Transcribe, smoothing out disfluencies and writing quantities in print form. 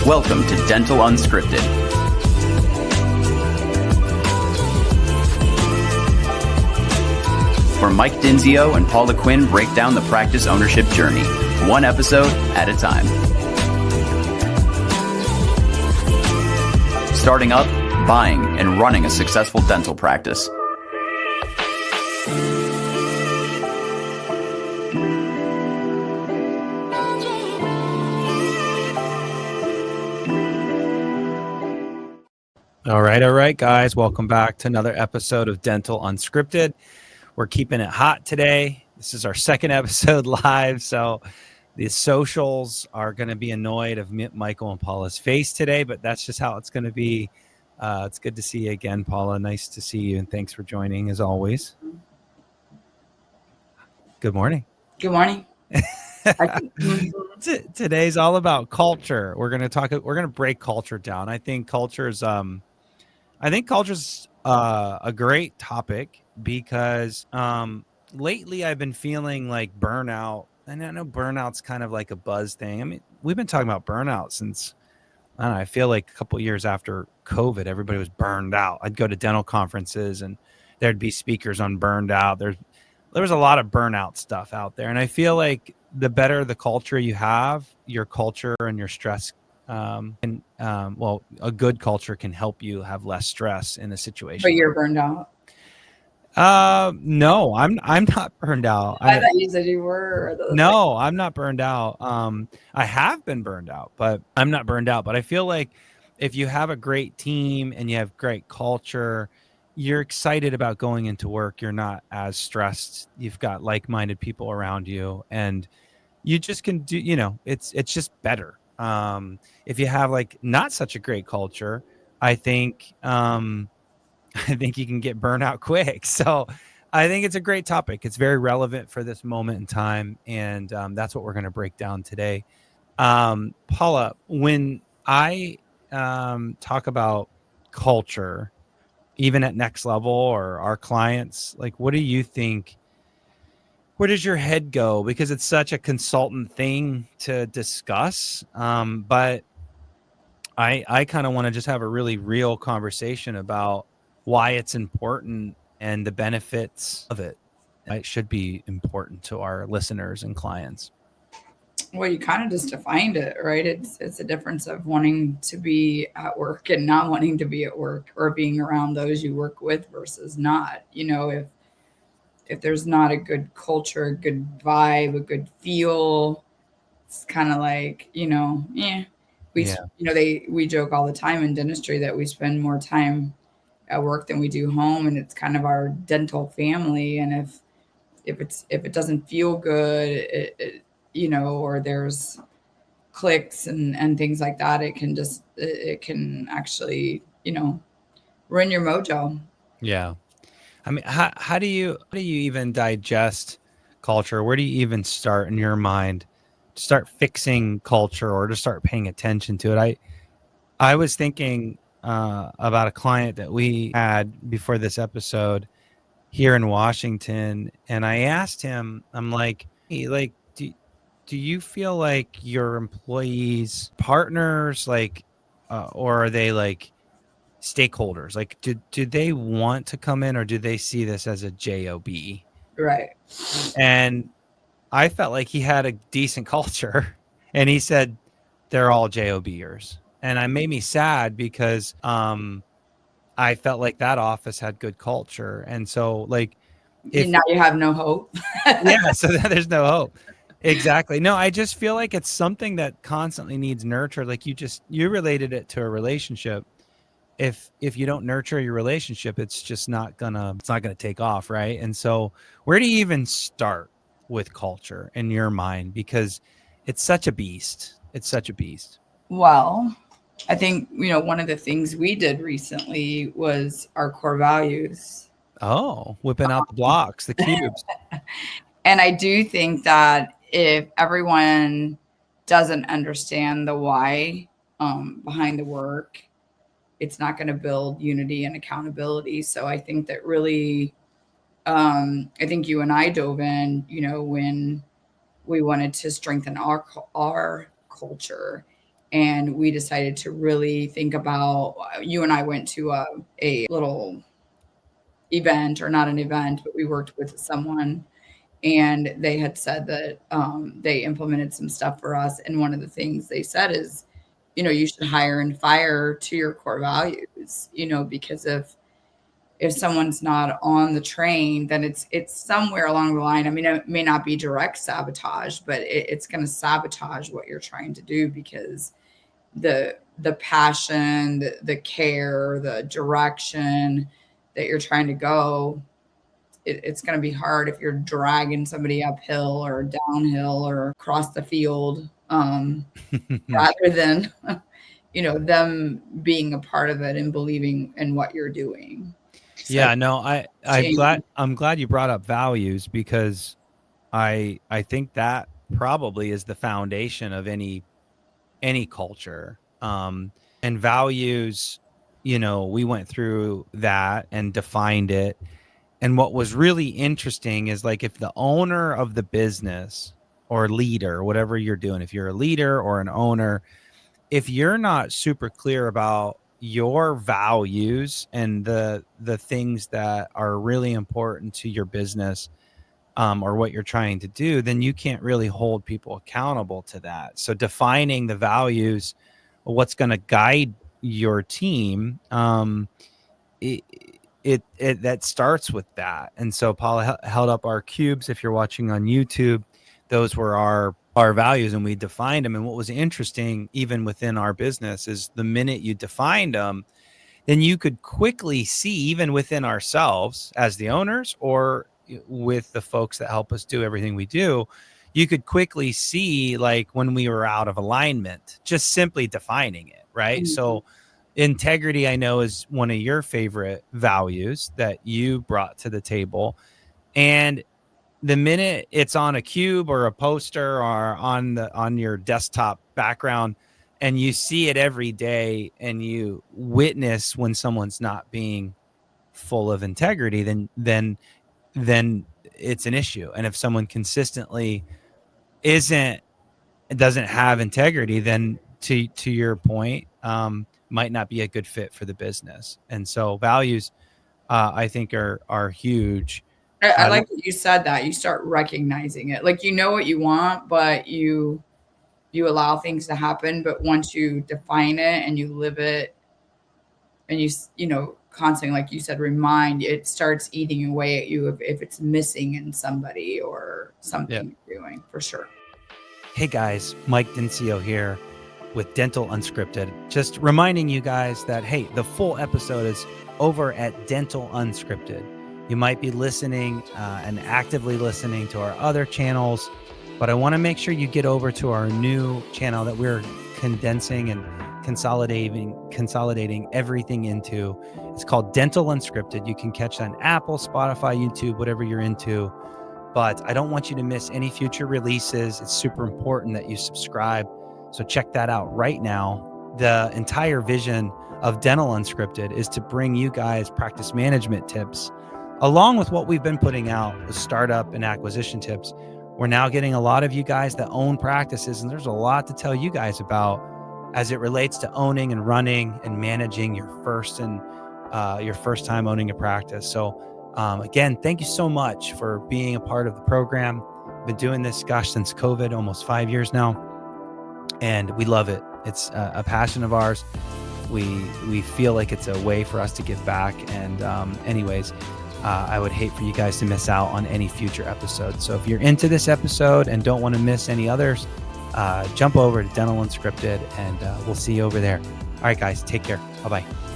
Welcome to Dental Unscripted. Where Mike Dinzio and Paula Quinn break down the practice ownership journey, one episode at a time. Starting up, buying, and running a successful dental practice. All right, guys. Welcome back to another episode of Dental Unscripted. We're keeping it hot today. This is our second episode live, so the socials are going to be annoyed of Michael and Paula's face today, but that's just how it's going to be. It's good to see you again, Paula. Nice to see you, and thanks for joining, as always. Good morning. Good morning. Today's all about culture. We're going to break culture down. I think culture's a great topic because lately I've been feeling like burnout, and I know burnout's kind of like a buzz thing. I mean, we've been talking about burnout since, I don't know, I feel like a couple of years after COVID, everybody was burned out. I'd go to dental conferences and there'd be speakers on burned out. There was a lot of burnout stuff out there. And I feel like the better the culture you have, your culture and your stress a good culture can help you have less stress in a situation. But you're burned out. No, I'm not burned out. I thought you said you were. No, I'm not burned out. I have been burned out, but I'm not burned out. But I feel like if you have a great team and you have great culture, you're excited about going into work. You're not as stressed. You've got like-minded people around you, and you just can do, it's just better. If you have like not such a great culture, I think you can get burnt out quick. So I think it's a great topic. It's very relevant for this moment in time. And that's what we're going to break down today. Paula, when I talk about culture, even at Next Level or our clients, like, what do you think? Where does your head go? Because it's such a consultant thing to discuss. But I kind of want to just have a really real conversation about why it's important and the benefits of it. It should be important to our listeners and clients. Well, you kind of just defined it, right? It's a difference of wanting to be at work and not wanting to be at work, or being around those you work with versus not. If there's not a good culture, a good vibe, a good feel, it's kind of like, we joke all the time in dentistry that we spend more time at work than we do home, and it's kind of our dental family. And if it doesn't feel good, or there's clicks and things like that, it can actually, ruin your mojo. Yeah. I mean, how do you even digest culture? Where do you even start in your mind to start fixing culture or to start paying attention to it? I was thinking about a client that we had before this episode here in Washington, and I asked him, I'm like, hey, like, do you feel like your employees partners, like, or are they like stakeholders? Like, do they want to come in, or do they see this as a job? Right. And I felt like he had a decent culture, and he said they're all jobers, and it made me sad because I felt like that office had good culture. And so, like, now you have no hope. Yeah, so there's no hope. Exactly. No, I just feel like it's something that constantly needs nurture. Like you related it to a relationship. If you don't nurture your relationship, it's not gonna take off, right? And so, where do you even start with culture in your mind? Because it's such a beast. Well, I think, one of the things we did recently was our core values. Oh, whipping out the blocks, the cubes. And I do think that if everyone doesn't understand the why behind the work, it's not going to build unity and accountability. So I think that really, I think you and I dove in, when we wanted to strengthen our culture. And we decided to really think about, you and I went to a little event, or not an event, but we worked with someone, and they had said that they implemented some stuff for us. And one of the things they said is, you should hire and fire to your core values, because if someone's not on the train, then it's somewhere along the line. I mean, it may not be direct sabotage, but it's going to sabotage what you're trying to do, because the passion, the care, the direction that you're trying to go, it's going to be hard if you're dragging somebody uphill or downhill or across the field, rather than them being a part of it and believing in what you're doing. So Yeah, no, I'm glad you brought up values, because I think that probably is the foundation of any culture. And values, we went through that and defined it. And what was really interesting is, like, if the owner of the business or leader, whatever you're doing, if you're a leader or an owner, if you're not super clear about your values and the things that are really important to your business, or what you're trying to do, then you can't really hold people accountable to that. So defining the values, what's going to guide your team, it that starts with that. And so Paula held up our cubes. If you're watching on YouTube, those were our values, and we defined them. And what was interesting, even within our business, is the minute you defined them, then you could quickly see, even within ourselves as the owners, or with the folks that help us do everything we do, you could quickly see, like, when we were out of alignment, just simply defining it, right? Mm-hmm. So integrity, I know, is one of your favorite values that you brought to the table. And the minute it's on a cube or a poster or on your desktop background, and you see it every day, and you witness when someone's not being full of integrity, then it's an issue. And if someone consistently doesn't have integrity, then to your point, might not be a good fit for the business. And so values, I think are huge. I like that you said that. You start recognizing it. Like, what you want, but you allow things to happen. But once you define it and you live it, and you constantly, like you said, remind, it starts eating away at you if it's missing in somebody or something you're doing, for sure. Hey guys, Mike Dencio here with Dental Unscripted. Just reminding you guys that, hey, the full episode is over at Dental Unscripted. You might be listening and actively listening to our other channels, but I want to make sure you get over to our new channel that we're condensing and consolidating everything into. It's called Dental Unscripted. You can catch on Apple, Spotify, YouTube, whatever you're into. But I don't want you to miss any future releases. It's super important that you subscribe. So check that out right now. The entire vision of Dental Unscripted is to bring you guys practice management tips, along with what we've been putting out with startup and acquisition tips. We're now getting a lot of you guys that own practices, and there's a lot to tell you guys about as it relates to owning and running and managing your first time owning a practice. So again, thank you so much for being a part of the program. I've been doing this, since COVID, almost 5 years now, and we love it. It's a passion of ours. We feel like it's a way for us to give back. And anyways, I would hate for you guys to miss out on any future episodes. So if you're into this episode and don't want to miss any others, jump over to Dental Unscripted, and we'll see you over there. All right, guys, take care. Bye-bye.